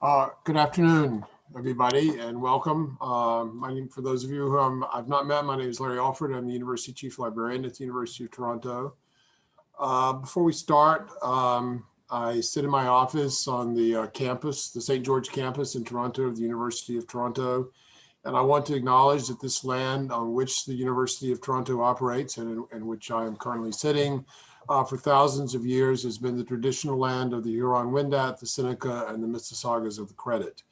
Good afternoon, everybody, and welcome. For those of you who I've not met, my name is Larry Alford. I'm the University Chief Librarian at the University of Toronto. Before we start, I sit in my office on the campus, the St. George campus in Toronto of the University of Toronto. And I want to acknowledge that this land on which the University of Toronto operates and in which I am currently sitting for thousands of years has been the traditional land of the Huron-Wendat, the Seneca, and the Mississaugas of the Credit.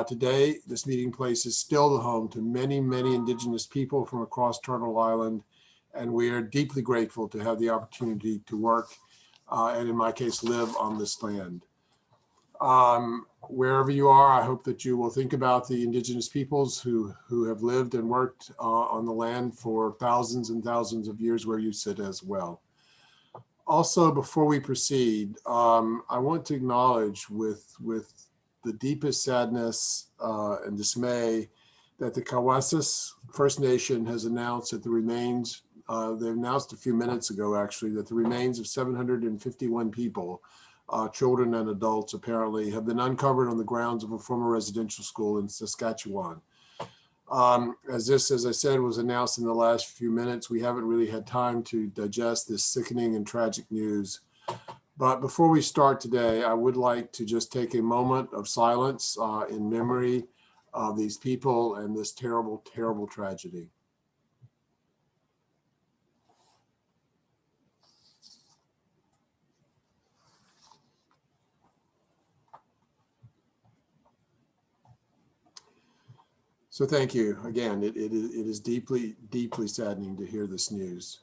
Today, this meeting place is still the home to many, many Indigenous people from across Turtle Island, and we are deeply grateful to have the opportunity to work and, in my case, live on this land. Wherever you are, I hope that you will think about the Indigenous peoples who have lived and worked on the land for thousands and thousands of years where you sit as well. Also, before we proceed, I want to acknowledge with the deepest sadness and dismay that the Kawasas First Nation has announced that the remains, they announced a few minutes ago actually, that the remains of 751 people, children and adults apparently, have been uncovered on the grounds of a former residential school in Saskatchewan. As I said, was announced in the last few minutes, we haven't really had time to digest this sickening and tragic news. But before we start today, I would like to just take a moment of silence in memory of these people and this terrible, terrible tragedy. So thank you. Again, it is deeply, deeply saddening to hear this news.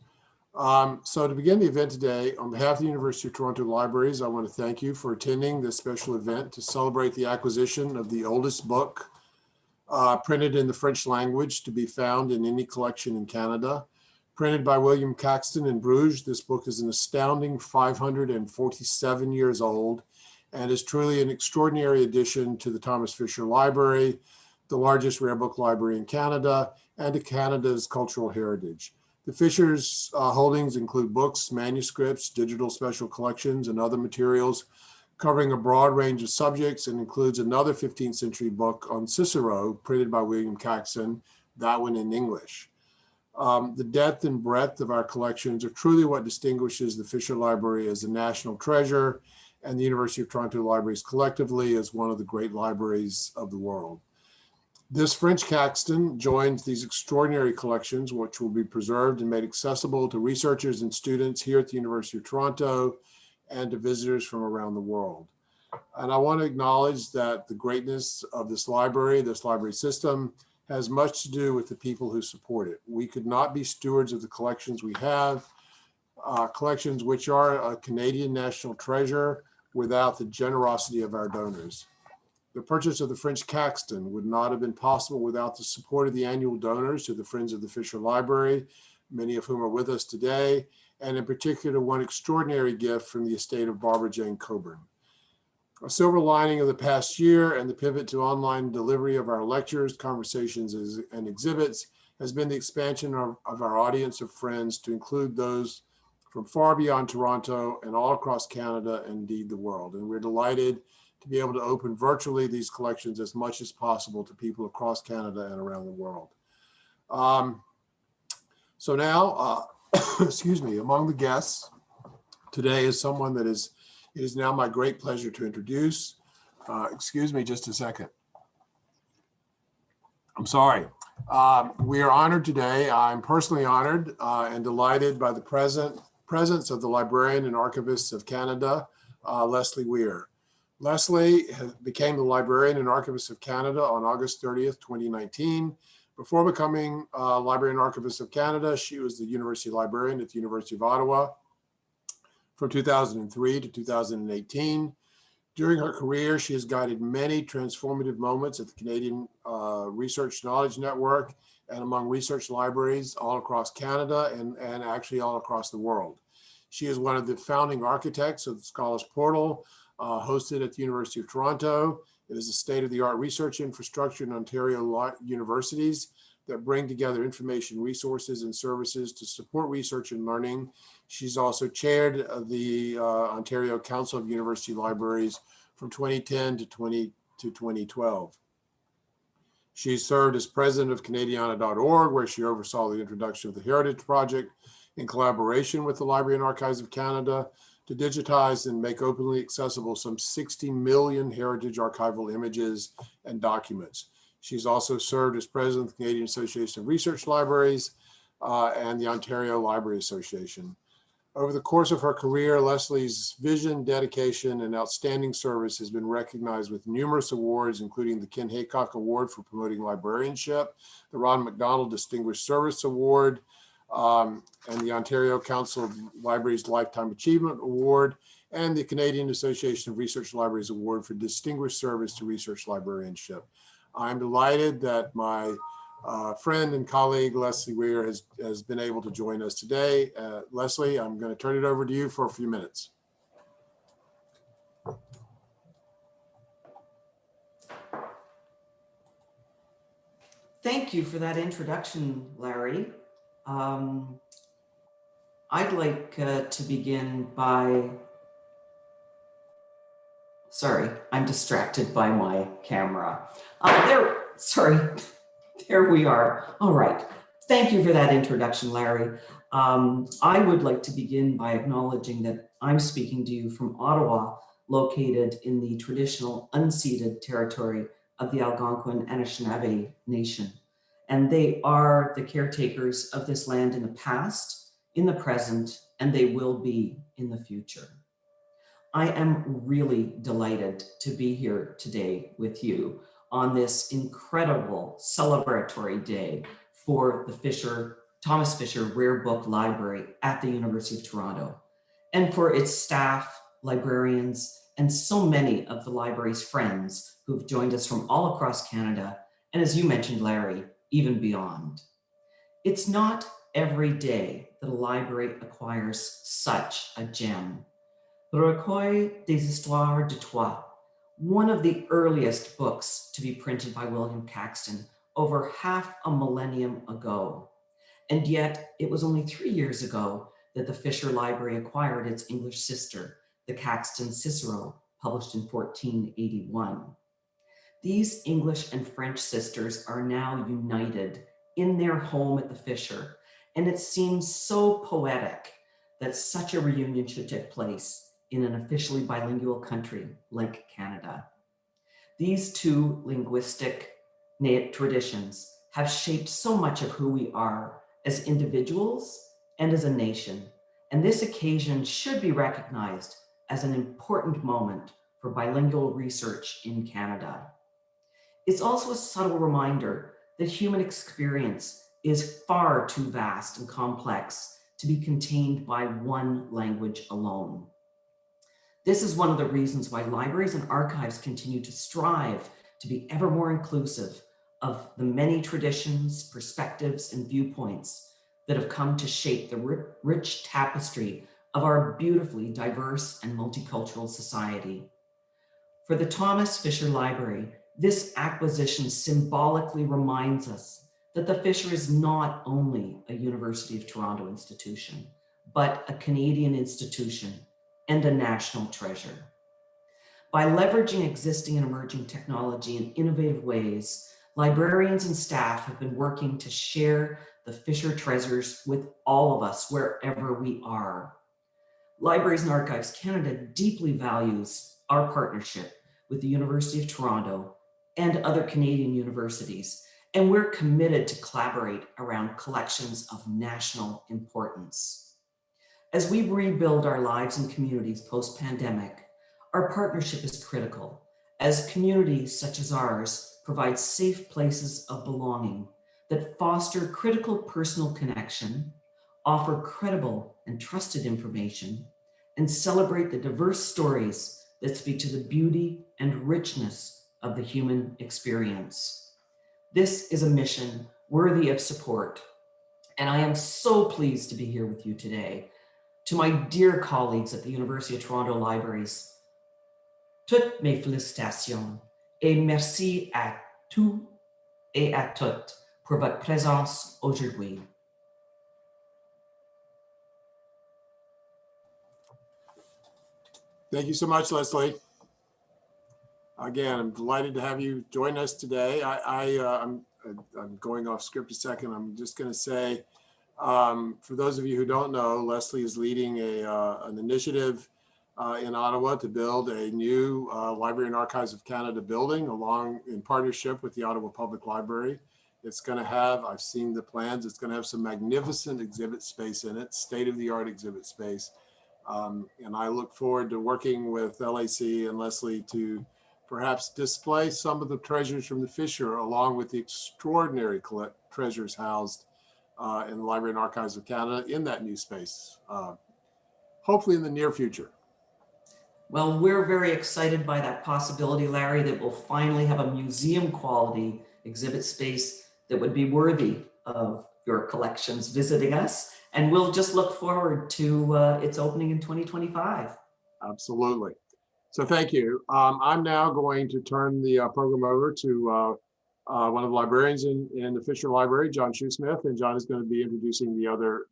So to begin the event today, on behalf of the University of Toronto Libraries, I want to thank you for attending this special event to celebrate the acquisition of the oldest book printed in the French language to be found in any collection in Canada. Printed by William Caxton in Bruges, this book is an astounding 547 years old and is truly an extraordinary addition to the Thomas Fisher Library, the largest rare book library in Canada, and to Canada's cultural heritage. The Fisher's holdings include books, manuscripts, digital special collections, and other materials covering a broad range of subjects, and includes another 15th century book on Cicero, printed by William Caxton, that one in English. The depth and breadth of our collections are truly what distinguishes the Fisher Library as a national treasure, and the University of Toronto Libraries collectively as one of the great libraries of the world. This French Caxton joins these extraordinary collections, which will be preserved and made accessible to researchers and students here at the University of Toronto and to visitors from around the world. And I want to acknowledge that the greatness of this library system, has much to do with the people who support it. We could not be stewards of the collections we have, collections which are a Canadian national treasure, without the generosity of our donors. The purchase of the French Caxton would not have been possible without the support of the annual donors to the Friends of the Fisher Library, many of whom are with us today, and in particular, one extraordinary gift from the estate of Barbara Jane Coburn. A silver lining of the past year and the pivot to online delivery of our lectures, conversations, and exhibits has been the expansion of our audience of friends to include those from far beyond Toronto and all across Canada and indeed the world. And we're delighted to be able to open virtually these collections as much as possible to people across Canada and around the world. So now, excuse me, among the guests today is someone that it is now my great pleasure to introduce. Excuse me just a second. I'm sorry. We are honored today. I'm personally honored and delighted by the presence of the Librarian and Archivist of Canada, Leslie Weir. Leslie became the Librarian and Archivist of Canada on August 30th, 2019. Before becoming Librarian and Archivist of Canada, she was the University Librarian at the University of Ottawa from 2003 to 2018. During her career, she has guided many transformative moments at the Canadian Research Knowledge Network and among research libraries all across Canada and actually all across the world. She is one of the founding architects of the Scholars Portal, hosted at the University of Toronto. It is a state-of-the-art research infrastructure in Ontario universities that bring together information resources and services to support research and learning. She's also chaired the Ontario Council of University Libraries from 2010 to 2012. She served as president of Canadiana.org, where she oversaw the introduction of the Heritage Project in collaboration with the Library and Archives of Canada to digitize and make openly accessible some 60 million heritage archival images and documents. She's also served as president of the Canadian Association of Research Libraries and the Ontario Library Association. Over the course of her career, Leslie's vision, dedication, and outstanding service has been recognized with numerous awards, including the Ken Haycock Award for promoting librarianship, the Ron MacDonald Distinguished Service Award, and the Ontario Council of Libraries Lifetime Achievement Award, and the Canadian Association of Research Libraries Award for Distinguished Service to Research Librarianship. I'm delighted that my friend and colleague Leslie Weir has been able to join us today. Leslie, I'm going to turn it over to you for a few minutes. Thank you for that introduction, Larry. I'd like to begin by, sorry, I'm distracted by my camera. There we are. All right. Thank you for that introduction, Larry. I would like to begin by acknowledging that I'm speaking to you from Ottawa, located in the traditional unceded territory of the Algonquin Anishinaabe Nation. And they are the caretakers of this land in the past, in the present, and they will be in the future. I am really delighted to be here today with you on this incredible celebratory day for the Thomas Fisher Rare Book Library at the University of Toronto, and for its staff, librarians, and so many of the library's friends who've joined us from all across Canada, and as you mentioned, Larry, even beyond. It's not every day that a library acquires such a gem. The Recueil des histoires de toi, one of the earliest books to be printed by William Caxton over half a millennium ago. And yet it was only 3 years ago that the Fisher Library acquired its English sister, the Caxton Cicero, published in 1481. These English and French sisters are now united in their home at the Fisher, and it seems so poetic that such a reunion should take place in an officially bilingual country like Canada. These two linguistic traditions have shaped so much of who we are as individuals and as a nation, and this occasion should be recognized as an important moment for bilingual research in Canada. It's also a subtle reminder that human experience is far too vast and complex to be contained by one language alone. This is one of the reasons why libraries and archives continue to strive to be ever more inclusive of the many traditions, perspectives, and viewpoints that have come to shape the rich tapestry of our beautifully diverse and multicultural society. For the Thomas Fisher Library, this acquisition symbolically reminds us that the Fisher is not only a University of Toronto institution, but a Canadian institution and a national treasure. By leveraging existing and emerging technology in innovative ways, librarians and staff have been working to share the Fisher treasures with all of us wherever we are. Libraries and Archives Canada deeply values our partnership with the University of Toronto and other Canadian universities, and we're committed to collaborate around collections of national importance. As we rebuild our lives and communities post-pandemic, our partnership is critical, as communities such as ours provide safe places of belonging that foster critical personal connection, offer credible and trusted information, and celebrate the diverse stories that speak to the beauty and richness of the human experience. This is a mission worthy of support, and I am so pleased to be here with you today. To my dear colleagues at the University of Toronto Libraries, toutes mes félicitations et merci à tous et à toutes pour votre présence aujourd'hui. Thank you so much, Leslie. Again, I'm delighted to have you join us today. I'm going off script a second. I'm just going to say, for those of you who don't know, Leslie is leading an initiative in Ottawa to build a new Library and Archives of Canada building in partnership with the Ottawa Public Library. It's going to have, I've seen the plans, it's going to have some magnificent exhibit space in it, state-of-the-art exhibit space. And I look forward to working with LAC and Leslie to perhaps display some of the treasures from the Fisher, along with the extraordinary treasures housed in the Library and Archives of Canada in that new space, hopefully in the near future. Well, we're very excited by that possibility, Larry, that we'll finally have a museum quality exhibit space that would be worthy of your collections visiting us. And we'll just look forward to its opening in 2025. Absolutely. So thank you. I'm now going to turn the program over to one of the librarians in the Fisher Library, John Shoesmith, and John is going to be introducing the other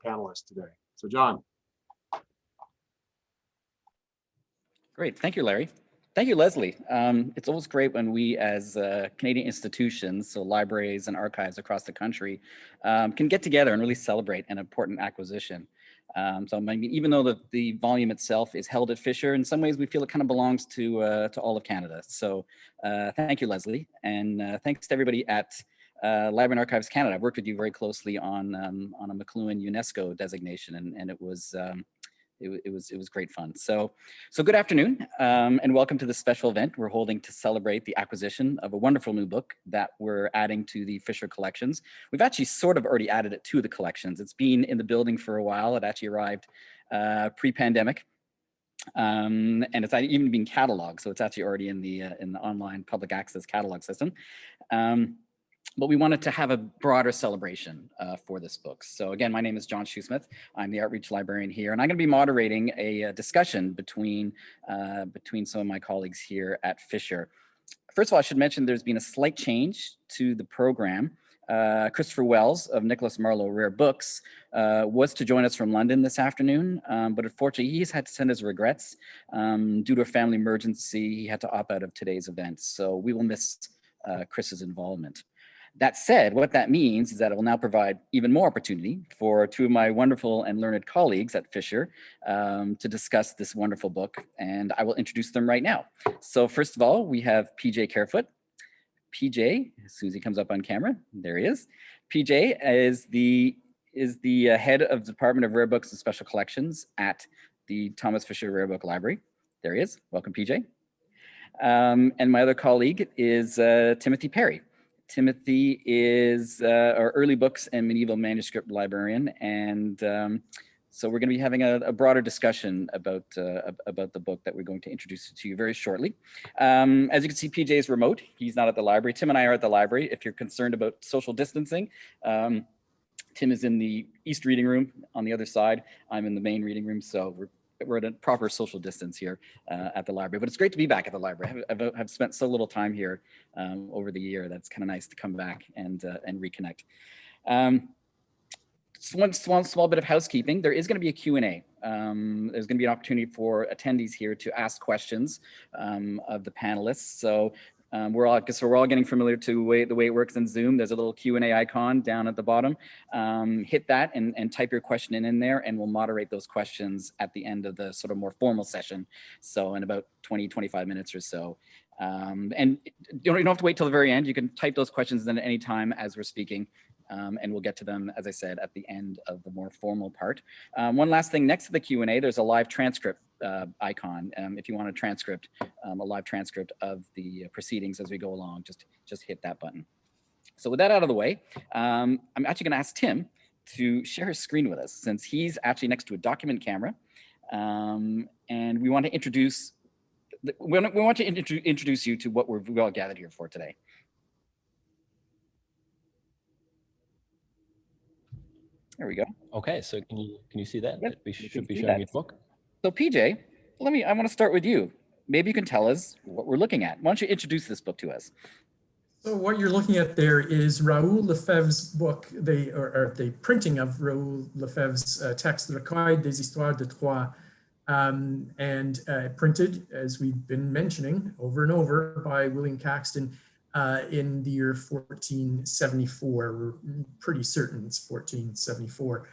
panelists today. So John. Great, thank you, Larry. Thank you, Leslie. It's always great when we as Canadian institutions, so libraries and archives across the country, can get together and really celebrate an important acquisition. So I mean, even though the volume itself is held at Fisher, in some ways we feel it kind of belongs to all of Canada. So thank you, Leslie, and thanks to everybody at Library and Archives Canada. I've worked with you very closely on a McLuhan UNESCO designation, and it was great fun. So good afternoon, and welcome to this special event we're holding to celebrate the acquisition of a wonderful new book that we're adding to the Fisher collections. We've actually sort of already added it to the collections. It's been in the building for a while. It actually arrived pre-pandemic, and it's even been cataloged. So it's actually already in the online public access catalog system. But we wanted to have a broader celebration for this book. So again, my name is John Shoesmith. I'm the Outreach Librarian here, and I'm going to be moderating a discussion between some of my colleagues here at Fisher. First of all, I should mention there's been a slight change to the program. Christopher Wells of Nicholas Marlowe Rare Books was to join us from London this afternoon, but unfortunately he's had to send his regrets. Due to a family emergency, he had to opt out of today's event. So we will miss Chris's involvement. That said, what that means is that it will now provide even more opportunity for two of my wonderful and learned colleagues at Fisher to discuss this wonderful book, and I will introduce them right now. So first of all, we have PJ Carefoote. PJ, as soon as he comes up on camera, there he is. PJ is the head of the Department of Rare Books and Special Collections at the Thomas Fisher Rare Book Library. There he is. Welcome, PJ. And my other colleague is Timothy Perry. Timothy is our early books and medieval manuscript librarian, and so we're going to be having a broader discussion about the book that we're going to introduce to you very shortly. As you can see, PJ is remote. He's not at the library. Tim and I are at the library. If you're concerned about social distancing, Tim is in the East reading room on the other side. I'm in the main reading room, so we're at a proper social distance here at the library, but it's great to be back at the library. I've spent so little time here over the year. That's kind of nice to come back and reconnect. One small bit of housekeeping. There is going to be a Q&A. There's going to be an opportunity for attendees here to ask questions of the panelists. So we're all getting familiar to the way it works in Zoom. There's a little Q&A icon down at the bottom. Hit that and type your question in there, and we'll moderate those questions at the end of the sort of more formal session. So in about 20-25 minutes or so. And you don't have to wait till the very end. You can type those questions in at any time as we're speaking. And we'll get to them, as I said, at the end of the more formal part. One last thing, next to the Q&A, there's a live transcript icon. If you want a transcript, a live transcript of the proceedings as we go along, just hit that button. So with that out of the way, I'm actually going to ask Tim to share his screen with us, since he's actually next to a document camera, and we want to introduce you to what we're all gathered here for today. There we go. Okay, so can you see that? Yep, We should be showing you the book. So PJ, I want to start with you. Maybe you can tell us what we're looking at. Why don't you introduce this book to us? So what you're looking at there is Raoul Lefebvre's book, or the printing of Raoul Lefebvre's text, Recueil des histoires de Troyes, and printed, as we've been mentioning over and over, by William Caxton in the year 1474. We're pretty certain it's 1474.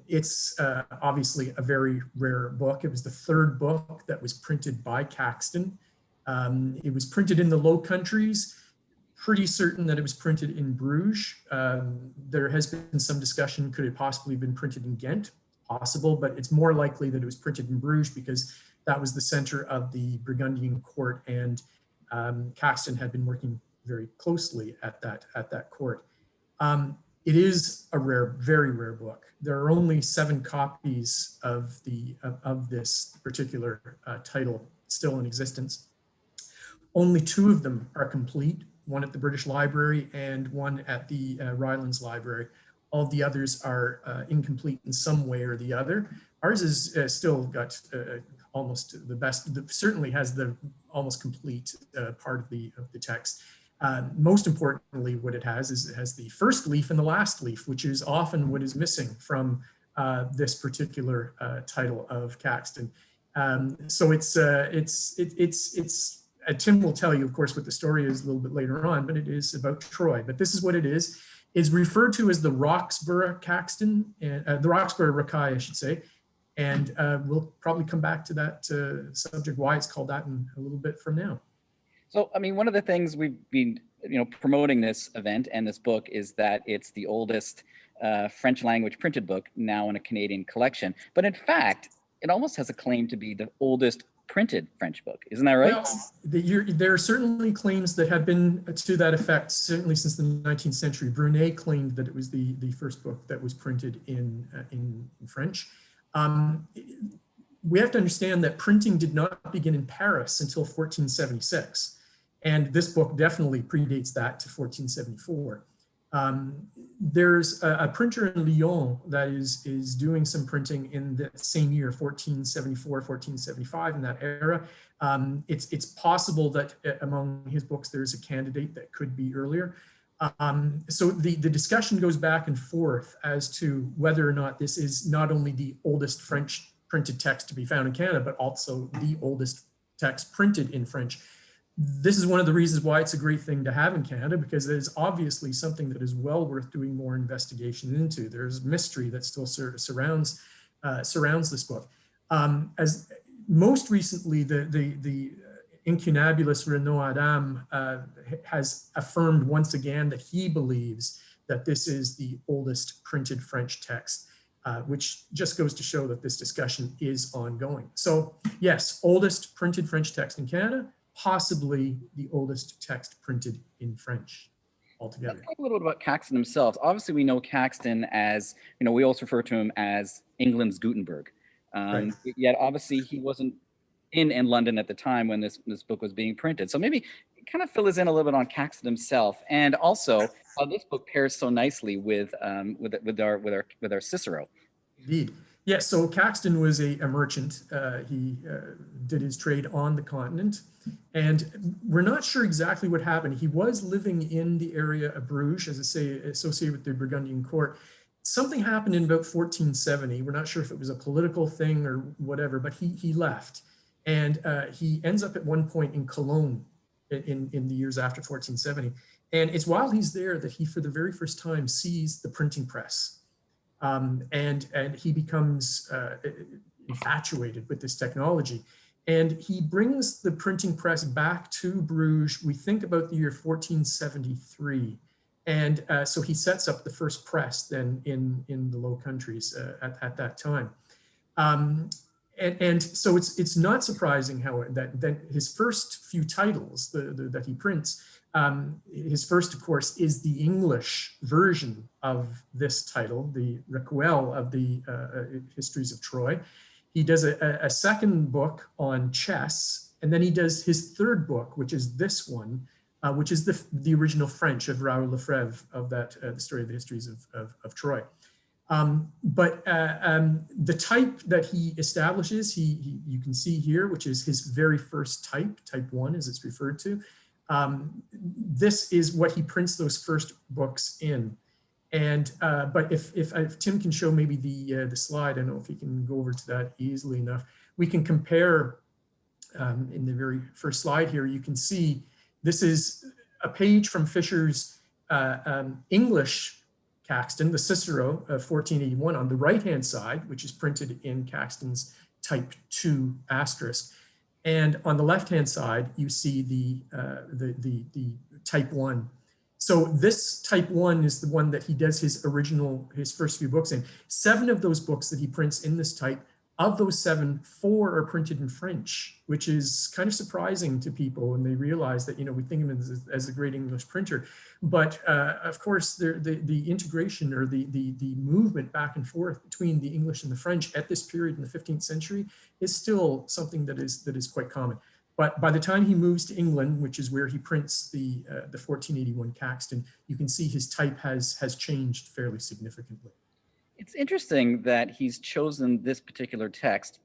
It's obviously a very rare book. It was the third book that was printed by Caxton. It was printed in the Low Countries. Pretty certain that it was printed in Bruges. There has been some discussion, could it possibly have been printed in Ghent? Possible, but it's more likely that it was printed in Bruges because that was the center of the Burgundian court, and Caxton had been working very closely at that court. It is a rare, very rare book. There are only 7 copies of this particular title still in existence. Only 2 of them are complete, one at the British Library and one at the Rylands Library. All the others are incomplete in some way or the other. Ours is still got almost the best, certainly has the almost complete part of the text. Most importantly, what it has is it has the first leaf and the last leaf, which is often what is missing from this particular title of Caxton. So it's Tim will tell you, of course, what the story is a little bit later on, but it is about Troy. But this is what it is. It's referred to as the Roxburgh Caxton, the Roxburgh Recueil, I should say. And we'll probably come back to that subject, why it's called that, in a little bit from now. So, I mean, one of the things we've been, promoting this event and this book is that it's the oldest French language printed book now in a Canadian collection. But in fact, it almost has a claim to be the oldest printed French book. Isn't that right? Well, there are certainly claims that have been to that effect, certainly since the 19th century. Brunet claimed that it was the first book that was printed in French. We have to understand that printing did not begin in Paris until 1476. And this book definitely predates that to 1474. There's a printer in Lyon that is doing some printing in the same year, 1474, 1475, in that era. It's possible that among his books, there's a candidate that could be earlier. So the discussion goes back and forth as to whether or not this is not only the oldest French printed text to be found in Canada, but also the oldest text printed in French. This is one of the reasons why it's a great thing to have in Canada, because it is obviously something that is well worth doing more investigation into. There's mystery that still surrounds this book. As most recently, the incunabulist Renaud Adam has affirmed once again that he believes that this is the oldest printed French text, which just goes to show that this discussion is ongoing. So yes, oldest printed French text in Canada, possibly the oldest text printed in French altogether. Let's talk a little bit about Caxton himself. Obviously, we know Caxton as, we also refer to him as England's Gutenberg. Right. Yet obviously he wasn't in London at the time when this book was being printed. So maybe kind of fill us in a little bit on Caxton himself, and also how this book pairs so nicely with our Cicero. Indeed. Yes, so Caxton was a merchant. He did his trade on the continent, and we're not sure exactly what happened. He was living in the area of Bruges, as I say, associated with the Burgundian court. Something happened in about 1470. We're not sure if it was a political thing or whatever, but he left. And he ends up at one point in Cologne in the years after 1470. And it's while he's there that he, for the very first time, sees the printing press. And he becomes infatuated with this technology. And he brings the printing press back to Bruges. We think about the year 1473. And so he sets up the first press then in the Low Countries at that time. And so it's not surprising how that his first few titles that he prints, his first, of course, is the English version of this title, the Recueil of the Histories of Troy. He does a second book on chess, and then he does his third book, which is this one, which is the original French of Raoul Lefebvre of that, the story of the histories of Troy. But the type that he establishes, you can see here, which is his very first type 1 as it's referred to. This is what he prints those first books in. And but if Tim can show maybe the slide, I don't know if he can go over to that easily enough. we can compare in the very first slide here, you can see this is a page from Fisher's English Caxton, the Cicero of 1481 on the right-hand side, which is printed in Caxton's type 2 asterisk. And on the left-hand side, you see the type 1. So this type 1 is the one that he does his first few books in. 7 of those books that he prints in this type, of those 7, 4 are printed in French, which is kind of surprising to people when they realize that, we think of him as a great English printer. But of course, the integration or the movement back and forth between the English and the French at this period in the 15th century is still something that is quite common. But by the time he moves to England, which is where he prints the 1481 Caxton, you can see his type has changed fairly significantly. It's interesting that he's chosen this particular text.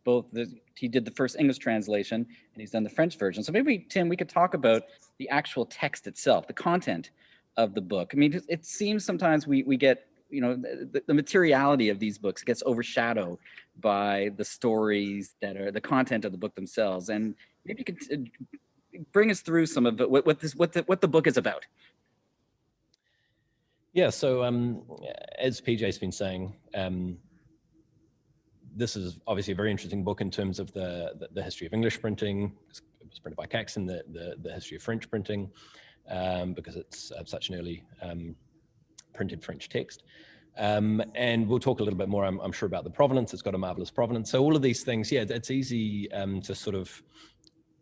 He did the first English translation and he's done the French version. So maybe, Tim, we could talk about the actual text itself, the content of the book. I mean, it seems sometimes we get, the materiality of these books gets overshadowed by the stories that are the content of the book themselves. And maybe you could bring us through some of it, what the book is about. Yeah, so as PJ's been saying, this is obviously a very interesting book in terms of the history of English printing. It was printed by Caxton, the history of French printing, because it's such an early printed French text. And we'll talk a little bit more, I'm sure, about the provenance. It's got a marvelous provenance. So all of these things, yeah, it's easy to sort of,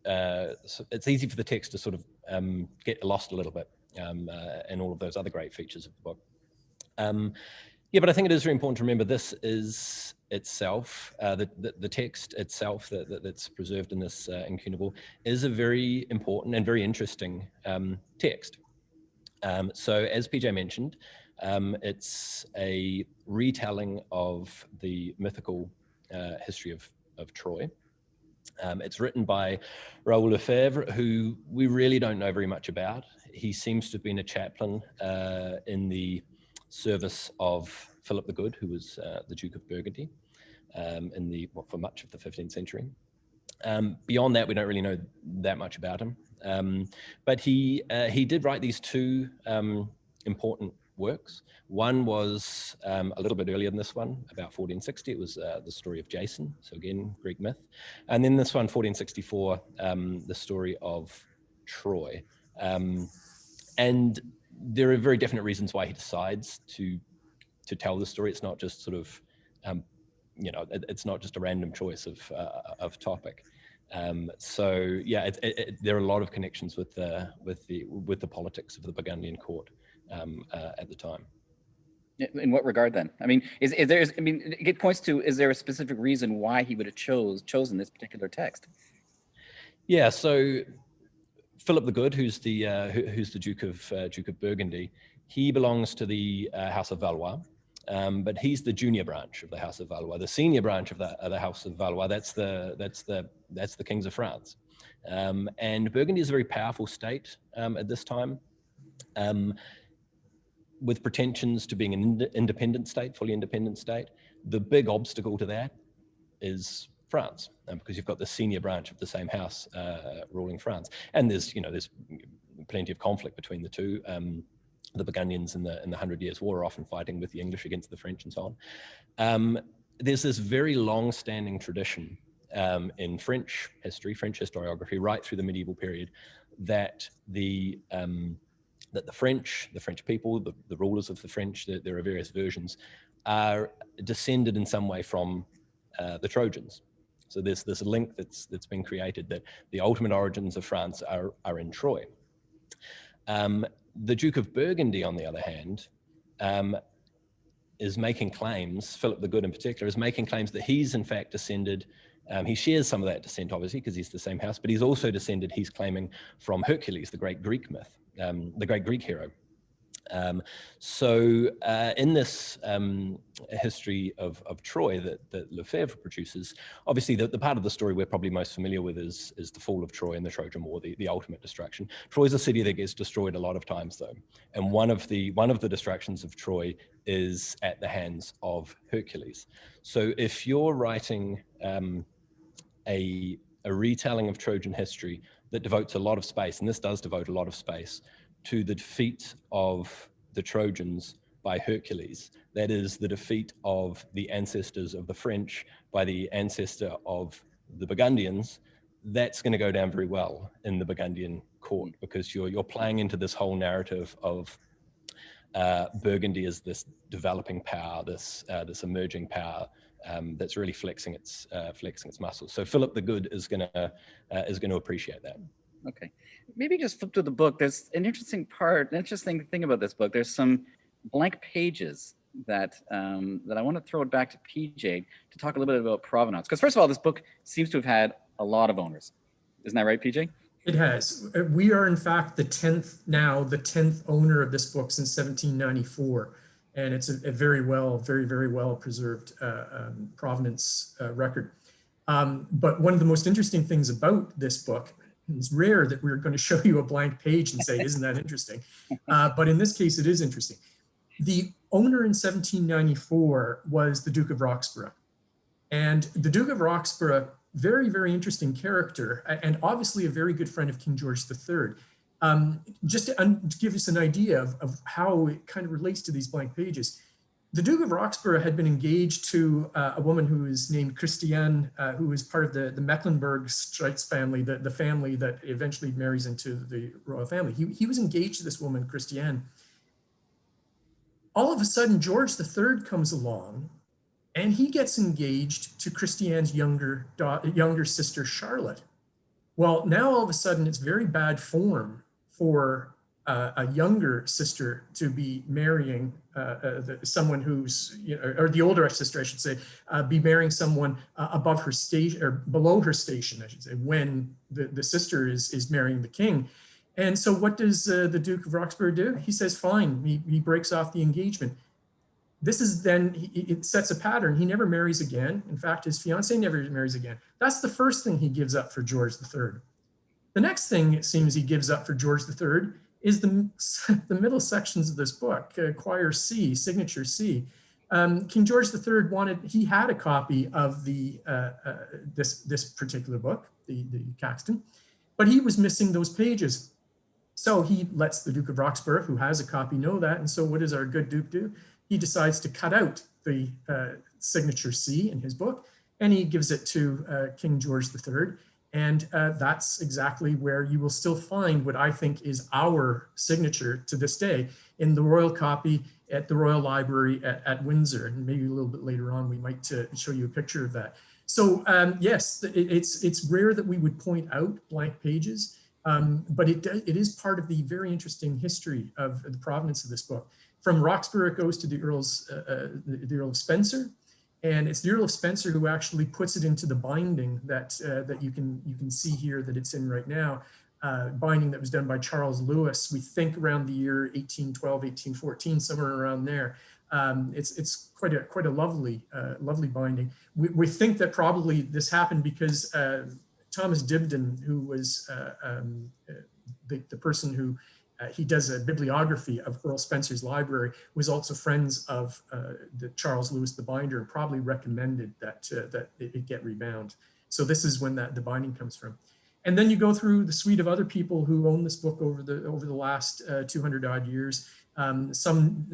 it's easy for the text to sort of get lost a little bit. And all of those other great features of the book. Yeah, but I think it is very important to remember this is itself, the text itself that's preserved in this incunable is a very important and very interesting text. So as PJ mentioned, it's a retelling of the mythical history of Troy. It's written by Loryl Lefebvre, who we really don't know very much about. He seems to have been a chaplain in the service of Philip the Good, who was the Duke of Burgundy for much of the 15th century. Beyond that, we don't really know that much about him. But he did write these 2 important works. One was a little bit earlier than this one, about 1460. It was the story of Jason, so again, Greek myth. And then this one, 1464, the story of Troy. And there are very definite reasons why he decides to tell the story. It's not just sort of, it's not just a random choice of topic. So yeah, there are a lot of connections with the politics of the Burgundian court at the time. In what regard then? I mean, it points to, is there a specific reason why he would have chosen this particular text? Yeah, so Philip the Good, who's the Duke of Burgundy, he belongs to the House of Valois, but he's the junior branch of the House of Valois. The senior branch of the House of Valois, that's the kings of France. And Burgundy is a very powerful state at this time, with pretensions to being an independent state, fully independent state. The big obstacle to that is France, because you've got the senior branch of the same house ruling France, and there's plenty of conflict between the two. The Burgundians in the 100 Years' War are often fighting with the English against the French and so on. There's this very long-standing tradition in French history, French historiography, right through the medieval period, that the French people, the rulers of the French, there are various versions, are descended in some way from the Trojans. So there's this link that's been created that the ultimate origins of France are in Troy. The Duke of Burgundy, on the other hand, is making claims, Philip the Good in particular, is making claims that he's in fact descended, he shares some of that descent obviously because he's the same house, but he's also descended, he's claiming, from Hercules, the great Greek myth, the great Greek hero. So in this history of Troy that Lefebvre produces, obviously the part of the story we're probably most familiar with is the fall of Troy and the Trojan War, the ultimate destruction. Troy's a city that gets destroyed a lot of times though, and one of the destructions of Troy is at the hands of Hercules. So if you're writing a retelling of Trojan history that devotes a lot of space, and this does devote a lot of space, to the defeat of the Trojans by Hercules. That is the defeat of the ancestors of the French by the ancestor of the Burgundians. That's going to go down very well in the Burgundian court, because you're playing into this whole narrative of Burgundy as this developing power, this emerging power that's really flexing its muscles. So Philip the Good is going to appreciate that. Okay, maybe just flip to the book. There's an interesting thing about this book. There's some blank pages that I want to throw it back to PJ to talk a little bit about Provenance. Because first of all, this book seems to have had a lot of owners. Isn't that right, PJ? It has. We are, in fact, the 10th owner of this book since 1794. And it's a very well preserved Provenance record. But one of the most interesting things about this book, it's rare that we're going to show you a blank page and say, isn't that interesting? But in this case, it is interesting. The owner in 1794 was the Duke of Roxburgh. And the Duke of Roxburgh, very, very interesting character, and obviously a very good friend of King George III. Just to give us an idea of how it kind of relates to these blank pages, the Duke of Roxburgh had been engaged to a woman who is named Christiane, who is part of the Mecklenburg-Strelitz family, the family that eventually marries into the royal family. He was engaged to this woman, Christiane. All of a sudden, George III comes along, and he gets engaged to Christiane's younger sister, Charlotte. Well, now all of a sudden, it's very bad form for a younger sister to be marrying someone who's, or the older sister, I should say, be marrying someone above her station, or below her station, I should say, when the sister is marrying the king. And so what does the Duke of Roxburgh do? He says, fine, he breaks off the engagement. This is then, it sets a pattern. He never marries again. In fact, his fiancée never marries again. That's the first thing he gives up for George III. The next thing it seems he gives up for George III is the middle sections of this book, Quire C, Signature C. King George III he had a copy of this particular book, the Caxton, but he was missing those pages. So he lets the Duke of Roxburgh, who has a copy, know that. And so what does our good Duke do? He decides to cut out the signature C in his book, and he gives it to King George III. And that's exactly where you will still find what I think is our signature to this day in the royal copy at the Royal Library at Windsor. And maybe a little bit later on, we might show you a picture of that. So yes, it's rare that we would point out blank pages, but it is part of the very interesting history of the provenance of this book. From Roxburgh, it goes to the Earl of Spencer. And it's the Earl of Spencer who actually puts it into the binding that you can see here that it's in right now, binding that was done by Charles Lewis. We think around the year 1812, 1814, somewhere around there. It's quite a lovely binding. We think that probably this happened because Thomas Dibdin, who was the person who he does a bibliography of Earl Spencer's library, was also friends of the Charles Lewis, the binder, and probably recommended that it get rebound. So this is when the binding comes from. And then you go through the suite of other people who own this book over the last 200 odd years. Some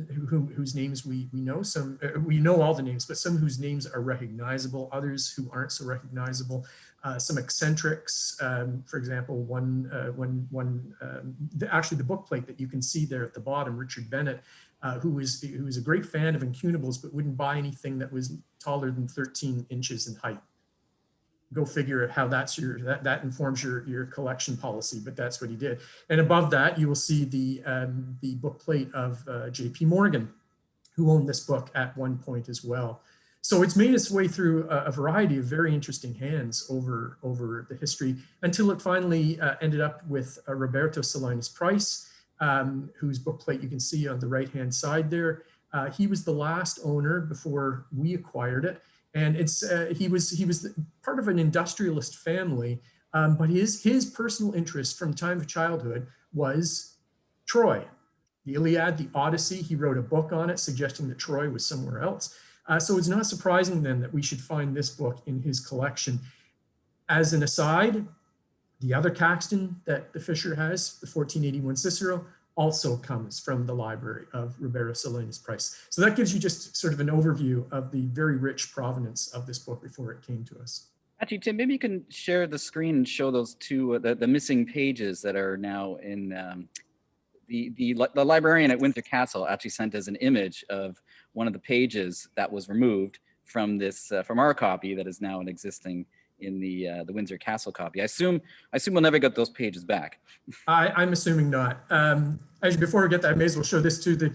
whose names we know, some we know all the names, but some whose names are recognizable, others who aren't so recognizable. Some eccentrics, for example, actually the book plate that you can see there at the bottom, Richard Bennett, who was a great fan of incunables, but wouldn't buy anything that was taller than 13 inches in height. Go figure how that informs your collection policy, but that's what he did. And above that, you will see the book plate of J.P. Morgan, who owned this book at one point as well. So it's made its way through a variety of very interesting hands over the history until it finally ended up with Roberto Salinas Price, whose book plate you can see on the right-hand side there. He was the last owner before we acquired it. And he was part of an industrialist family, but his personal interest from the time of childhood was Troy, the Iliad, the Odyssey. He wrote a book on it, suggesting that Troy was somewhere else. So it's not surprising then that we should find this book in his collection. As an aside, the other Caxton that the Fisher has, the 1481 Cicero, also comes from the library of Ribeiro Salinas Price. So that gives you just sort of an overview of the very rich provenance of this book before it came to us. Actually, Tim, maybe you can share the screen and show those two, the missing pages that are now in the librarian at Windsor Castle actually sent us an image of one of the pages that was removed from this, from our copy that is now existing in the Windsor Castle copy. I assume we'll never get those pages back. I'm assuming not. Actually, before we get that, I may as well show this too.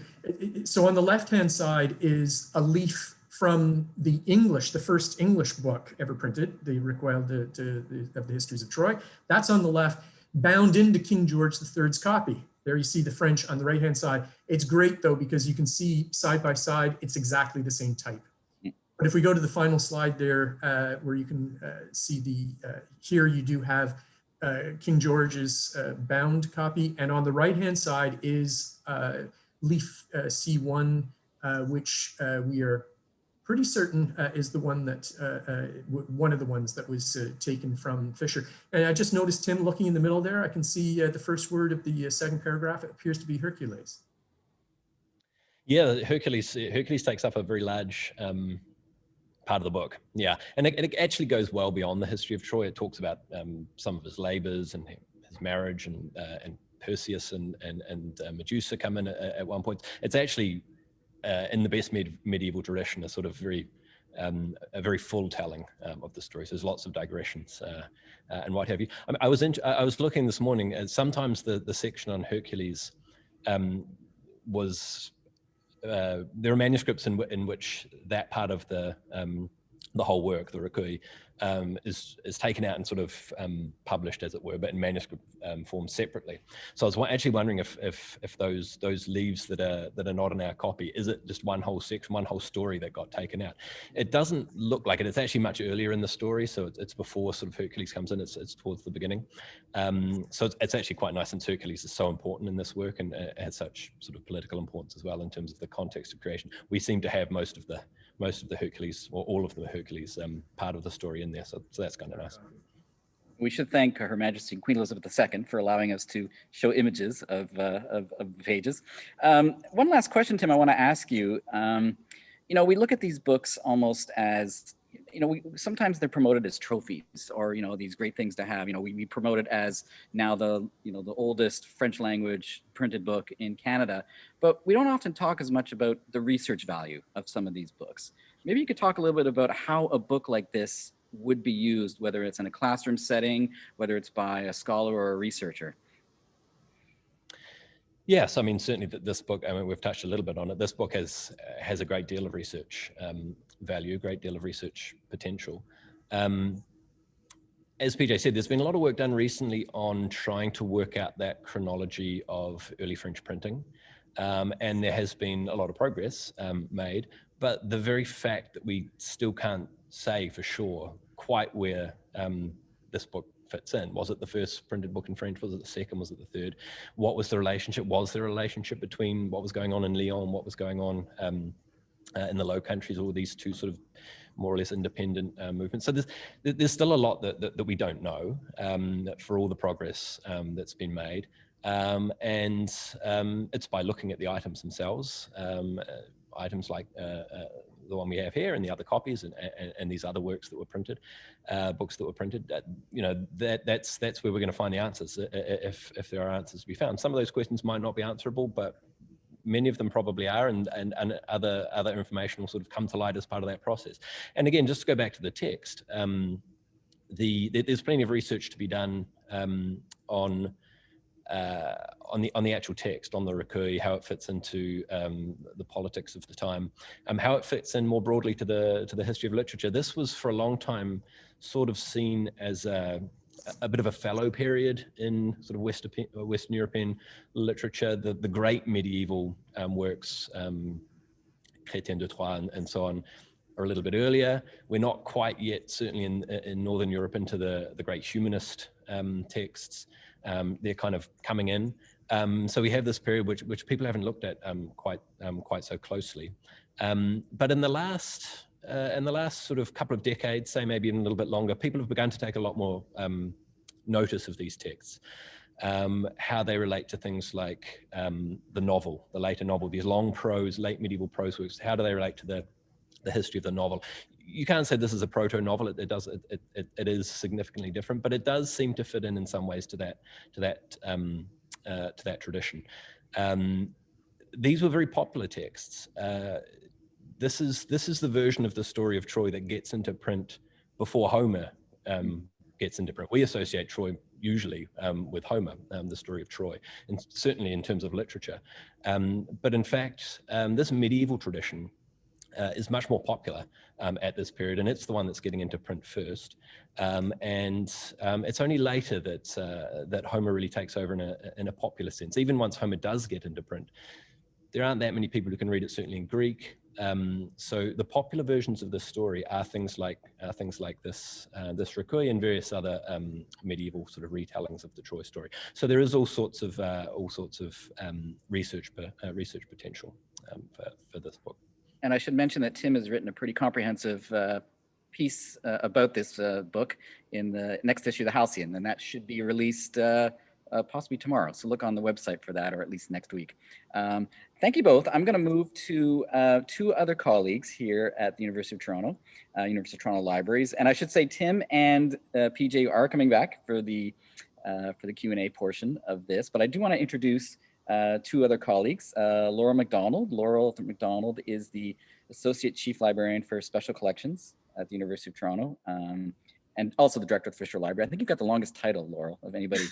So on the left-hand side is a leaf from the English, the first English book ever printed, the Recueil of the Histories of Troy. That's on the left, bound into King George III's copy. There you see the French on the right-hand side. It's great though, because you can see side by side, it's exactly the same type. But if we go to the final slide there, where you can see here you do have King George's bound copy. And on the right-hand side is leaf C1, which we are pretty certain is the one that, one of the ones that was taken from Fisher. And I just noticed, Tim, looking in the middle there, I can see the first word of the second paragraph. It appears to be Hercules. Yeah, Hercules takes up a very large part of the book. Yeah, and it actually goes well beyond the history of Troy. It talks about some of his labors and his marriage, and Perseus and Medusa come in at one point. It's actually in the best medieval tradition a sort of a very full telling of the story. So there's lots of digressions and what have you. I was looking this morning at sometimes the section on Hercules was. There are manuscripts in which that part of the whole work, the Recueil, is taken out and sort of published, as it were, but in manuscript form separately. So I was actually wondering if those leaves that are not in our copy, is it just one whole section, one whole story that got taken out? It doesn't look like it. It's actually much earlier in the story, so it's before sort of Hercules comes in. It's towards the beginning. So it's actually quite nice, since Hercules is so important in this work and has such sort of political importance as well in terms of the context of creation. We seem to have most of the Hercules, or all of the Hercules part of the story in there, so that's kind of nice. We should thank Her Majesty Queen Elizabeth II for allowing us to show images of the pages. One last question, Tim, I want to ask you. We look at these books almost as, sometimes they're promoted as trophies, or these great things to have. We promote it as now the oldest French language printed book in Canada, but we don't often talk as much about the research value of some of these books. Maybe you could talk a little bit about how a book like this would be used, whether it's in a classroom setting, whether it's by a scholar or a researcher. Yes, I mean, certainly this book, I mean, we've touched a little bit on it. This book has a great deal of research value, a great deal of research potential. As PJ said, there's been a lot of work done recently on trying to work out that chronology of early French printing. And there has been a lot of progress made, but the very fact that we still can't say for sure quite where this book fits in. Was it the first printed book in French? Was it the second? Was it the third? What was the relationship? Was there a relationship between what was going on in Lyon, what was going on in the Low Countries, all these two sort of more or less independent movements? So there's still a lot that we don't know for all the progress that's been made. And it's by looking at the items themselves, items like the one we have here and the other copies and these other works that were printed, books that were printed. That's where we're going to find the answers, if there are answers to be found. Some of those questions might not be answerable, but many of them probably are, and other information will sort of come to light as part of that process. And again, just to go back to the text, there's plenty of research to be done on the actual text, on the Recueil, how it fits into the politics of the time, how it fits in more broadly to the history of literature. This was for a long time sort of seen as a bit of a fallow period in sort of Western European literature. The great medieval works, Chrétien de Troyes and so on, are a little bit earlier. We're not quite yet, certainly in Northern Europe, into the great humanist texts. They're kind of coming in. So we have this period which people haven't looked at quite so closely. But in the last in the last sort of couple of decades, say maybe even a little bit longer, people have begun to take a lot more notice of these texts, how they relate to things like the novel, the later novel, these long prose, late medieval prose works. How do they relate to the history of the novel? You can't say this is a proto-novel. It is significantly different, but it does seem to fit in some ways to that tradition. These were very popular texts. This is the version of the story of Troy that gets into print before Homer gets into print. We associate Troy usually with Homer, the story of Troy, and certainly in terms of literature. But in fact, this medieval tradition is much more popular at this period, and it's the one that's getting into print first. It's only later that Homer really takes over in a popular sense. Even once Homer does get into print, there aren't that many people who can read it, certainly in Greek. So the popular versions of this story are things like this Recueil and various other medieval sort of retellings of the Troy story. So there is all sorts of research potential for this book. And I should mention that Tim has written a pretty comprehensive piece about this book in the next issue of the Halcyon, and that should be released possibly tomorrow. So look on the website for that, or at least next week. Thank you both. I'm going to move to two other colleagues here at the University of Toronto, University of Toronto Libraries. And I should say Tim and PJ are coming back for the Q&A portion of this, but I do want to introduce two other colleagues. Loryl MacDonald. Loryl MacDonald is the Associate Chief Librarian for Special Collections at the University of Toronto, and also the Director of the Fisher Library. I think you've got the longest title, Loryl, of anybody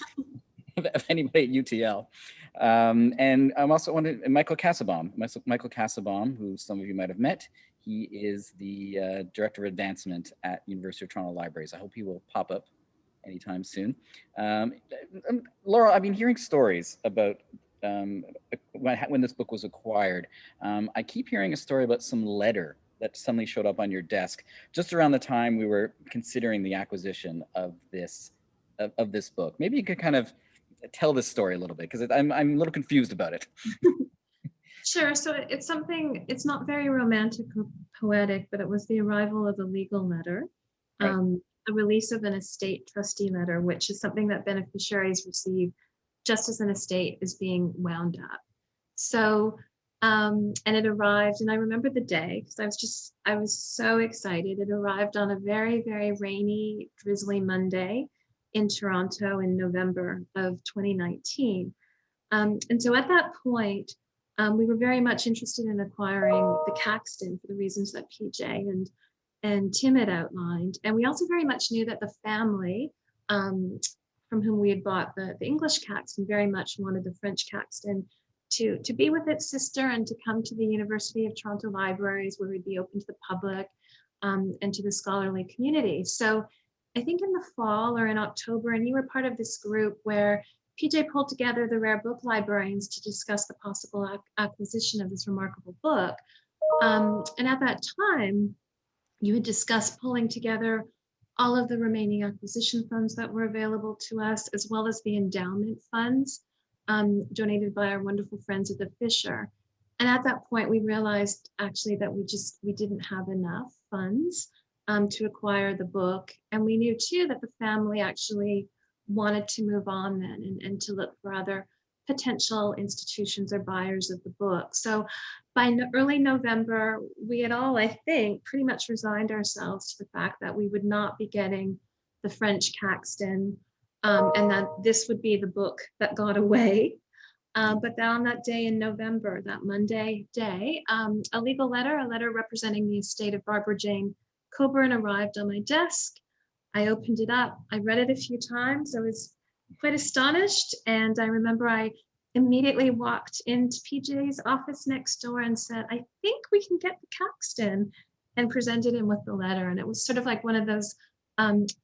of anybody at UTL. And I'm also wondering, Michael Cassabon. Michael Cassabon, who some of you might have met. He is the Director of Advancement at University of Toronto Libraries. I hope he will pop up anytime soon. Loryl, I've been hearing stories about when this book was acquired. I keep hearing a story about some letter that suddenly showed up on your desk just around the time we were considering the acquisition of this book. Maybe you could kind of tell this story a little bit, because I'm a little confused about it. Sure. So it's something, it's not very romantic or poetic, but it was the arrival of a legal letter, Right. A release of an estate trustee letter, which is something that beneficiaries receive just as an estate is being wound up. So, and it arrived, and I remember the day because I was so excited. It arrived on a very, very rainy, drizzly Monday in Toronto in November of 2019. And so at that point, we were very much interested in acquiring the Caxton for the reasons that PJ and Tim had outlined. And we also very much knew that the family from whom we had bought the English Caxton very much wanted the French Caxton to be with its sister and to come to the University of Toronto Libraries, where we'd be open to the public and to the scholarly community. So I think in the fall or in October, and you were part of this group where PJ pulled together the rare book librarians to discuss the possible acquisition of this remarkable book. And at that time, you had discussed pulling together all of the remaining acquisition funds that were available to us, as well as the endowment funds donated by our wonderful friends at the Fisher. And at that point, we realized actually that we didn't have enough funds to acquire the book. And we knew too that the family actually wanted to move on then and to look for other potential institutions or buyers of the book. So by early November, we had all, I think, pretty much resigned ourselves to the fact that we would not be getting the French Caxton, and that this would be the book that got away. But on that day in November, that Monday day, a legal letter, a letter representing the estate of Barbara Jane Coburn arrived on my desk. I opened it up. I read it a few times. I was quite astonished. And I remember I immediately walked into PJ's office next door and said, I think we can get the Caxton, and presented him with the letter. And it was sort of like one of those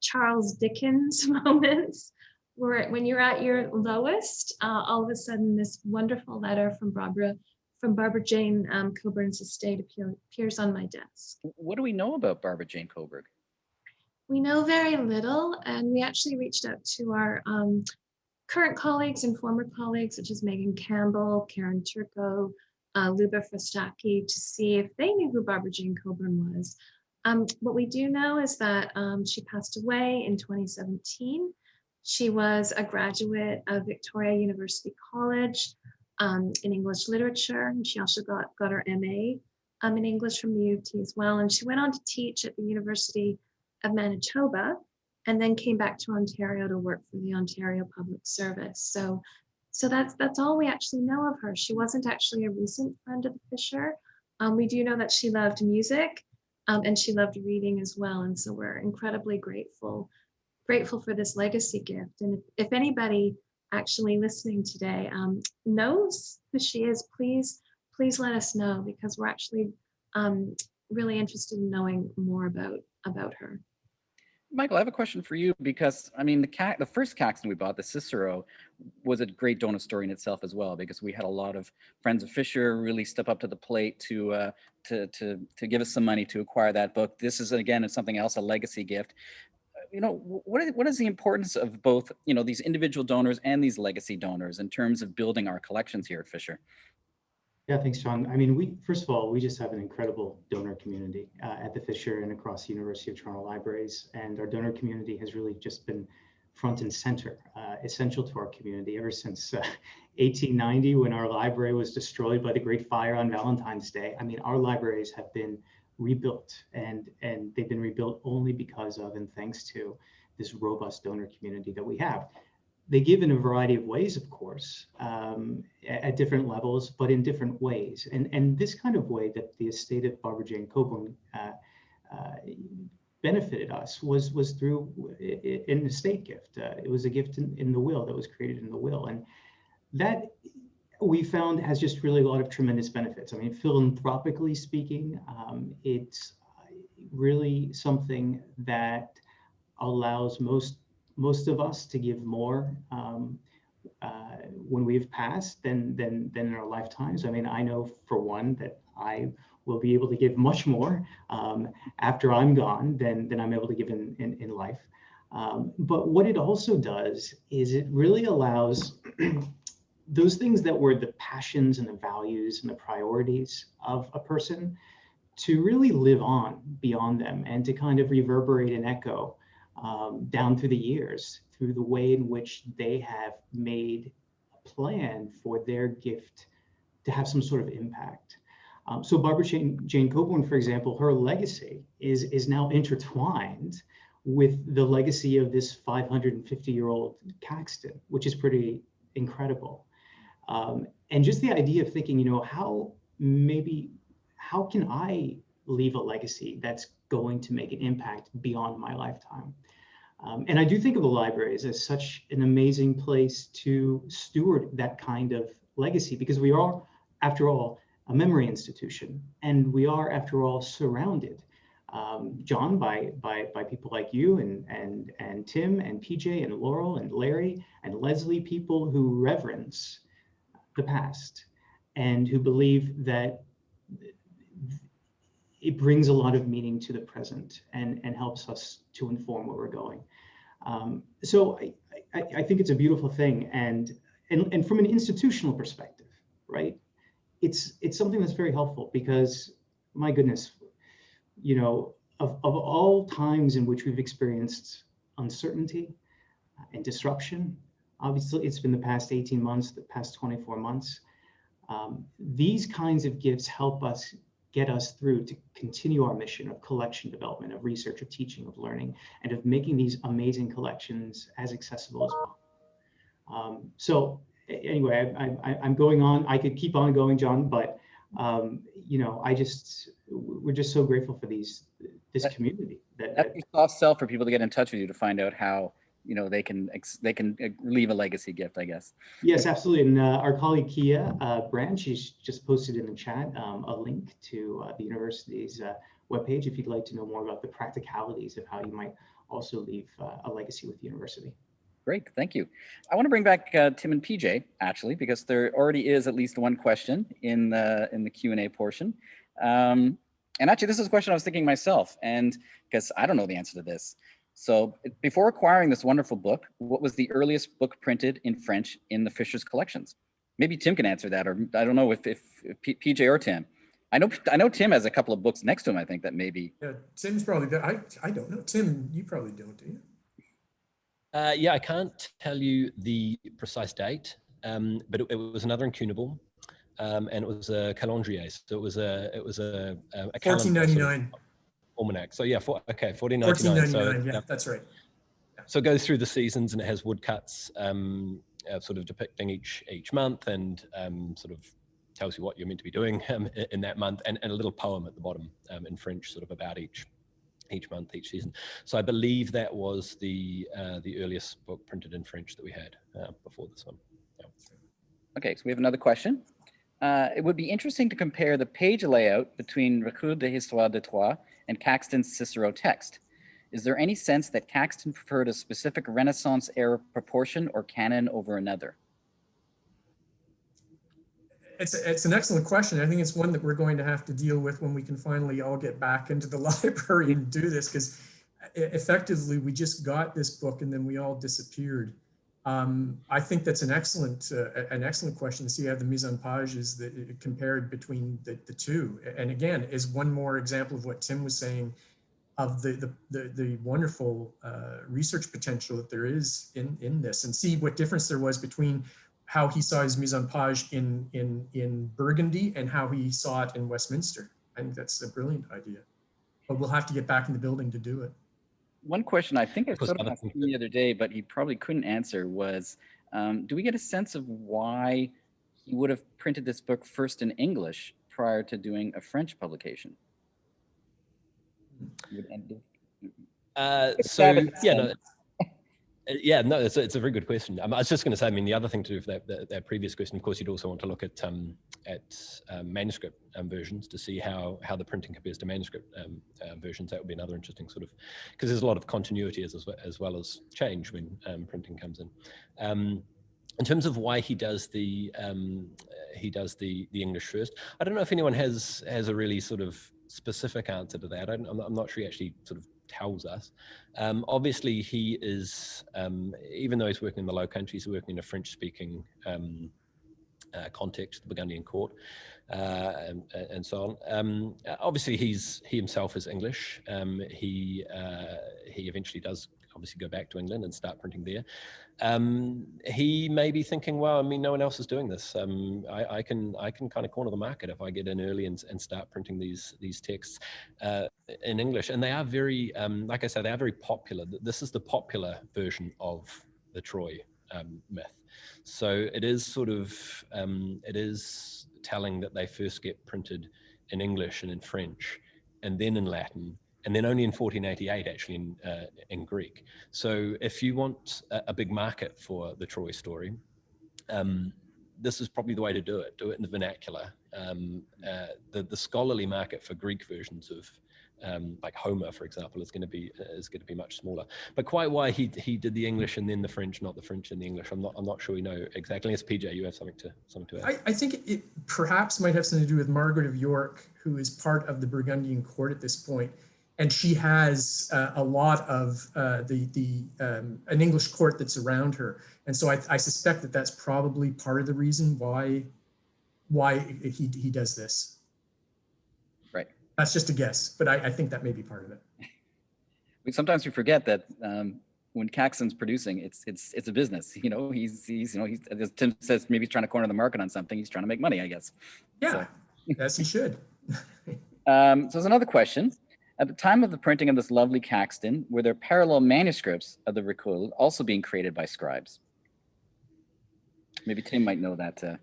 Charles Dickens moments where when you're at your lowest, all of a sudden this wonderful letter from Barbara Jane Coburn's estate appears on my desk. What do we know about Barbara Jane Coburn? We know very little, and we actually reached out to our current colleagues and former colleagues, such as Megan Campbell, Karen Turco, Luba Frostaki, to see if they knew who Barbara Jane Coburn was. What we do know is that she passed away in 2017. She was a graduate of Victoria University College in English literature. And she also got her MA in English from the U of T as well. And she went on to teach at the University of Manitoba and then came back to Ontario to work for the Ontario Public Service. So that's all we actually know of her. She wasn't actually a recent friend of the Fisher. We do know that she loved music and she loved reading as well. And so we're incredibly grateful for this legacy gift. And if anybody actually listening today knows who she is, please let us know, because we're actually really interested in knowing more about her. Michael, I have a question for you, because I mean, the first Caxton we bought, the Cicero, was a great donor story in itself as well, because we had a lot of friends of Fisher really step up to the plate to give us some money to acquire that book. This is, again, it's something else, a legacy gift. You know, what is the importance of both, you know, these individual donors and these legacy donors in terms of building our collections here at Fisher? Yeah, thanks, John. I mean, first of all, we just have an incredible donor community at the Fisher and across the University of Toronto libraries. And our donor community has really just been front and center, essential to our community ever since 1890, when our library was destroyed by the Great Fire on Valentine's Day. I mean, our libraries have been rebuilt, and they've been rebuilt only because of and thanks to this robust donor community that we have. They give in a variety of ways, of course, at different levels, but in different ways. And this kind of way that the estate of Barbara Jane Coburn benefited us was through an estate gift. It was a gift in the will that was created in the will. And that, we found, has just really a lot of tremendous benefits. I mean, philanthropically speaking, it's really something that allows most of us to give more when we've passed than in our lifetimes. I mean, I know for one that I will be able to give much more after I'm gone than I'm able to give in life. But what it also does is it really allows those things that were the passions and the values and the priorities of a person to really live on beyond them, and to kind of reverberate and echo down through the years, through the way in which they have made a plan for their gift to have some sort of impact. So Barbara Jane Coburn, for example, her legacy is now intertwined with the legacy of this 550-year-old Caxton, which is pretty incredible. And just the idea of thinking, you know, how can I leave a legacy that's going to make an impact beyond my lifetime? And I do think of the libraries as such an amazing place to steward that kind of legacy, because we are, after all, a memory institution, and we are, after all, surrounded, John, by people like you and Tim and PJ and Loryl and Larry and Leslie, people who reverence the past and who believe that it brings a lot of meaning to the present and helps us to inform where we're going. So I think it's a beautiful thing, and from an institutional perspective, right? It's something that's very helpful, because my goodness, you know, of all times in which we've experienced uncertainty and disruption, obviously it's been the past 18 months, the past 24 months. These kinds of gifts help us get us through to continue our mission of collection development, of research, of teaching, of learning, and of making these amazing collections as accessible as possible. So anyway, I'm going on. I could keep on going, John, but you know, we're just so grateful for this community. That's a soft sell for people to get in touch with you to find out how, you know, they can leave a legacy gift, I guess. Yes, absolutely. And our colleague Kia Brand, she's just posted in the chat a link to the university's webpage if you'd like to know more about the practicalities of how you might also leave a legacy with the university. Great, thank you. I want to bring back Tim and PJ, actually, because there already is at least one question in the Q&A portion. And actually, this is a question I was thinking myself, and because I don't know the answer to this. So before acquiring this wonderful book, what was the earliest book printed in French in the Fisher's collections? Maybe Tim can answer that, or I don't know if PJ or Tim. I know Tim has a couple of books next to him, I think, that maybe. Yeah, Tim's probably there. I don't know. Tim, you probably don't, do you? Yeah, I can't tell you the precise date, but it was another incunable, and it was a calendrier. So it was a calendar, sort of 1499. almanac. So yeah, 1499. 1499. So Yeah, that's right. so it goes through the seasons, and it has woodcuts, sort of depicting each month, and sort of tells you what you're meant to be doing in that month, and a little poem at the bottom in French, sort of about each month, each season. So I believe that was the earliest book printed in French that we had before this one. Yeah. Okay, so we have another question. It would be interesting to compare the page layout between Recueil des histoires de Troyes and Caxton's Cicero text. Is there any sense that Caxton preferred a specific Renaissance era proportion or canon over another? It's an excellent question. I think it's one that we're going to have to deal with when we can finally all get back into the library and do this, because effectively we just got this book and then we all disappeared. I think that's an excellent question to see how the mise en page is compared between the two. And again, is one more example of what Tim was saying of the wonderful research potential that there is in this, and see what difference there was between how he saw his mise en page in Burgundy and how he saw it in Westminster. I think that's a brilliant idea, but we'll have to get back in the building to do it. One question I think I sort of asked him the other day, but he probably couldn't answer was, do we get a sense of why he would have printed this book first in English prior to doing a French publication? It's a very good question. I was just going to say, I mean, the other thing to do with that previous question, of course, you'd also want to look at manuscript versions to see how the printing compares to manuscript versions. That would be another interesting sort of, because there's a lot of continuity as well as change when printing comes in. In terms of why he does the English first, I don't know if anyone has a really sort of specific answer to that. I'm not sure he actually sort of tells us. Obviously, he is, even though he's working in the Low Countries, he's working in a French-speaking context, the Burgundian court, and so on. Obviously, he himself is English. He eventually does obviously go back to England and start printing there. He may be thinking, well, I mean, no one else is doing this. I can kind of corner the market if I get in early and start printing these texts in English. And they are very, like I said, they are very popular. This is the popular version of the Troy myth. So it is sort of, it is telling that they first get printed in English and in French, and then in Latin, and then only in 1488 actually in Greek. So if you want a big market for the Troy story, this is probably the way to do it in the vernacular. The scholarly market for Greek versions of like Homer, for example, is going to be much smaller. But quite why he did the English and then the French, not the French and the English, I'm not sure we know exactly. As PJ, you have something to add. I think it perhaps might have something to do with Margaret of York, who is part of the Burgundian court at this point. And she has a lot of an English court that's around her, and so I suspect that that's probably part of the reason why he does this. Right. That's just a guess, but I think that may be part of it. Sometimes we forget that when Caxton's producing, it's a business. You know, he's as Tim says, maybe he's trying to corner the market on something. He's trying to make money, I guess. Yeah, so. Yes, he should. So there's another question. At the time of the printing of this lovely Caxton, were there parallel manuscripts of the Recueil also being created by scribes? Maybe Tim might know that.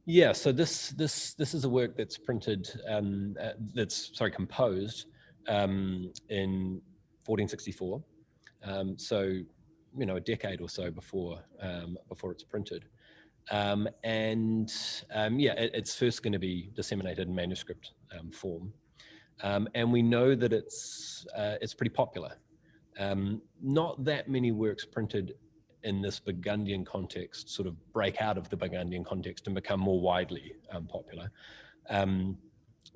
Yeah, so this is a work that's printed, composed in 1464. So, you know, a decade or so before it's printed. It's first going to be disseminated in manuscript form. And we know that it's pretty popular. Not that many works printed in this Burgundian context sort of break out of the Burgundian context and become more widely popular.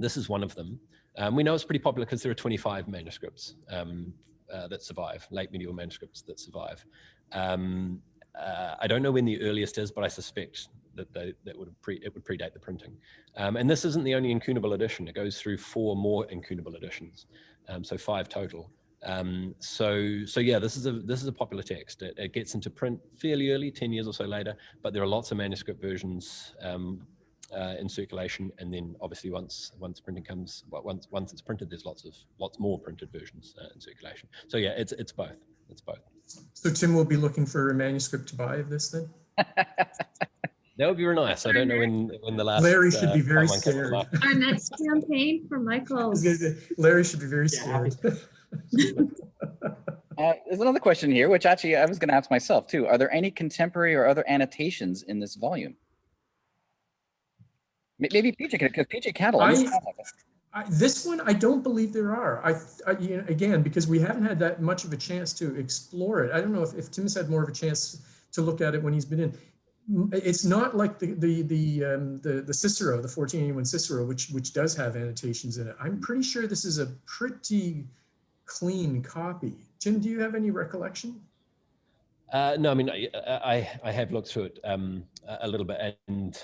This is one of them. We know it's pretty popular because there are 25 manuscripts that survive, late medieval manuscripts that survive. I don't know when the earliest is, but I suspect that would predate the printing. And this isn't the only incunable edition. It goes through 4 more incunable editions, so 5 total. So yeah, this is a popular text. It gets into print fairly early, 10 years or so later, but there are lots of manuscript versions in circulation, and then obviously once printing comes, once it's printed, there's lots more printed versions in circulation. So yeah, it's both. It's both. So Tim will be looking for a manuscript to buy of this then? That would be very nice. I don't know when the last Larry should be very one came to scared. market. Our next campaign for Michael. Larry should be very Yeah, scared. There's another question here, which actually I was going to ask myself too. Are there any contemporary or other annotations in this volume? Maybe PJ can, because PJ Cattle. This one, I don't believe there are. You know, again, because we haven't had that much of a chance to explore it. I don't know if Tim's had more of a chance to look at it when he's been in. It's not like the Cicero, the 1481 Cicero, which does have annotations in it. I'm pretty sure this is a pretty clean copy. Tim, do you have any recollection? No, I mean, I have looked through it a little bit, and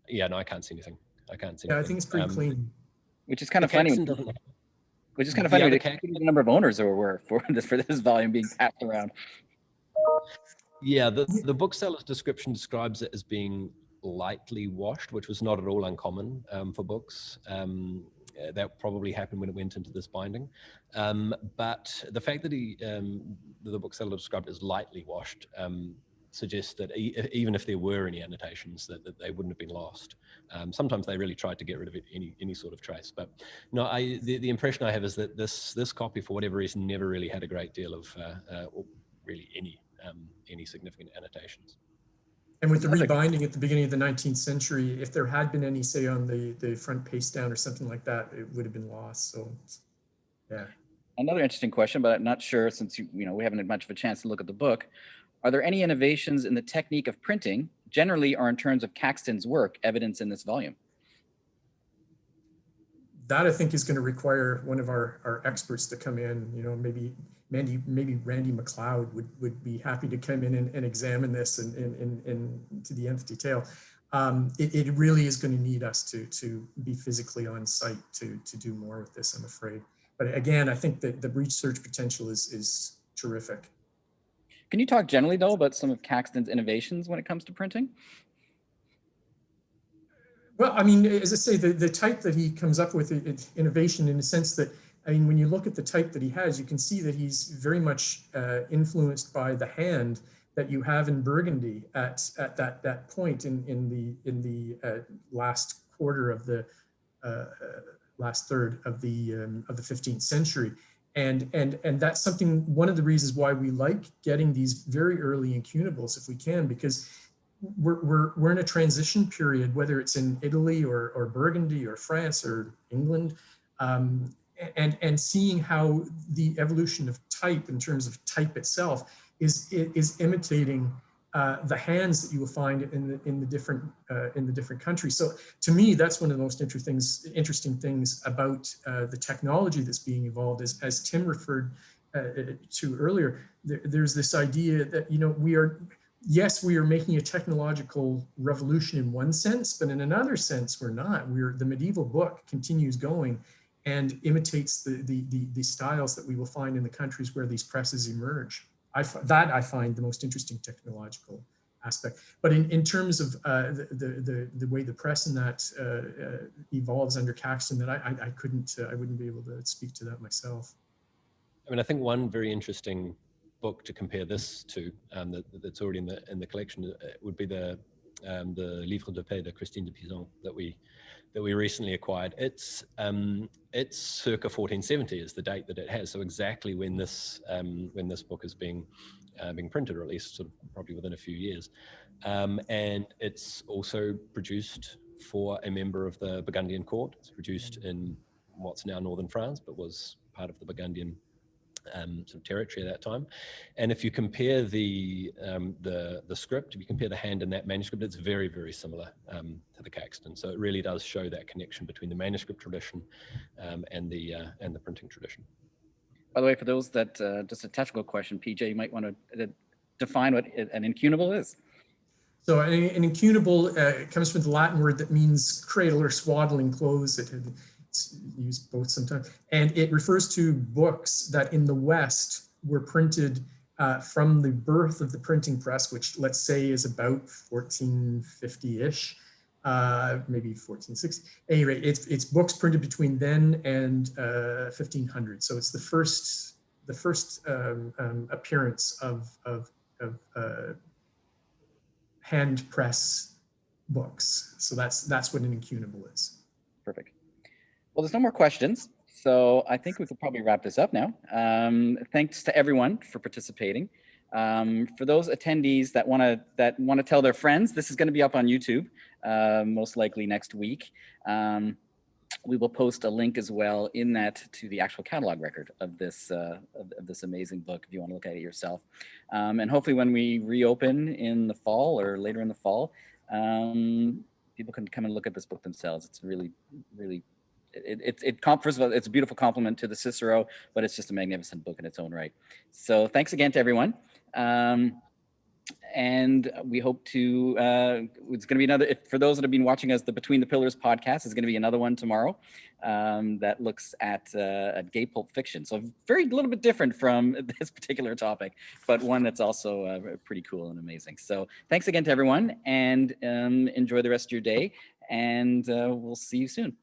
yeah, no, I can't see anything. I can't see anything. Yeah, I think it's pretty clean. Which is kind of funny. Which is kind of funny. The number of owners there were for this volume being passed around. Yeah, the bookseller's description describes it as being lightly washed, which was not at all uncommon for books. That probably happened when it went into this binding. But the fact that the bookseller described it as lightly washed suggests that even if there were any annotations, that they wouldn't have been lost. Sometimes they really tried to get rid of any sort of trace. But no, the impression I have is that this copy, for whatever reason, never really had a great deal of, or really any significant annotations. And with the rebinding at the beginning of the 19th century, if there had been any, say, on the front paste down or something like that, it would have been lost. So, yeah. Another interesting question, but I'm not sure, since we haven't had much of a chance to look at the book. Are there any innovations in the technique of printing, generally or in terms of Caxton's work, evidence in this volume? That, I think, is going to require one of our experts to come in. Maybe Randy McLeod would be happy to come in and examine this and to the nth detail. It really is going to need us to be physically on site to do more with this, I'm afraid. But again, I think that the research potential is terrific. Can you talk generally, though, about some of Caxton's innovations when it comes to printing? Well, I mean, as I say, the type that he comes up with, it's innovation in the sense that, I mean, when you look at the type that he has, you can see that he's very much influenced by the hand that you have in Burgundy at that point in the last quarter of the last third of the 15th century. And that's something, one of the reasons why we like getting these very early incunables if we can, because we're in a transition period, whether it's in Italy or Burgundy or France or England, and seeing how the evolution of type in terms of type itself is imitating the hands that you will find in the different countries. So to me, that's one of the most interesting things about the technology that's being evolved. As Tim referred to earlier, there's this idea that we are making a technological revolution in one sense, but in another sense, we're not. The medieval book continues going and imitates the styles that we will find in the countries where these presses emerge. I find the most interesting technological aspect. But in terms of the way the press and that evolves under Caxton, that I wouldn't be able to speak to that myself. I mean, I think one very interesting book to compare this to that's already in the collection would be the Livre de Paix de Christine de Pizan that we recently acquired. It's circa 1470 is the date that it has, so exactly when this book is being printed, or at least sort of probably within a few years. And it's also produced for a member of the Burgundian court. It's produced in what's now northern France, but was part of the Burgundian sort of territory at that time. And if you compare the script, if you compare the hand in that manuscript, it's very, very similar to the Caxton. So it really does show that connection between the manuscript tradition and the printing tradition. By the way, for those that just a technical question, PJ, you might want to define what an incunable is. So an incunable comes from the Latin word that means cradle or swaddling clothes. It's used both sometimes. And it refers to books that in the West were printed from the birth of the printing press, which let's say is about 1450-ish, maybe 1460. At any rate, it's books printed between then and 1500. So it's the first appearance of hand press books. So that's what an incunable is. Perfect. Well, there's no more questions, so I think we could probably wrap this up now. Thanks to everyone for participating. For those attendees that want to tell their friends, this is going to be up on YouTube most likely next week. We will post a link as well in that to the actual catalog record of this amazing book if you want to look at it yourself. And hopefully when we reopen in the fall or later in the fall, people can come and look at this book themselves. It's really, really, first of all, it's a beautiful compliment to the Cicero, but it's just a magnificent book in its own right. So thanks again to everyone. And we hope to, it's going to be another, for those that have been watching us, the Between the Pillars podcast is going to be another one tomorrow that looks at gay pulp fiction. So very little bit different from this particular topic, but one that's also pretty cool and amazing. So thanks again to everyone, and enjoy the rest of your day, and we'll see you soon.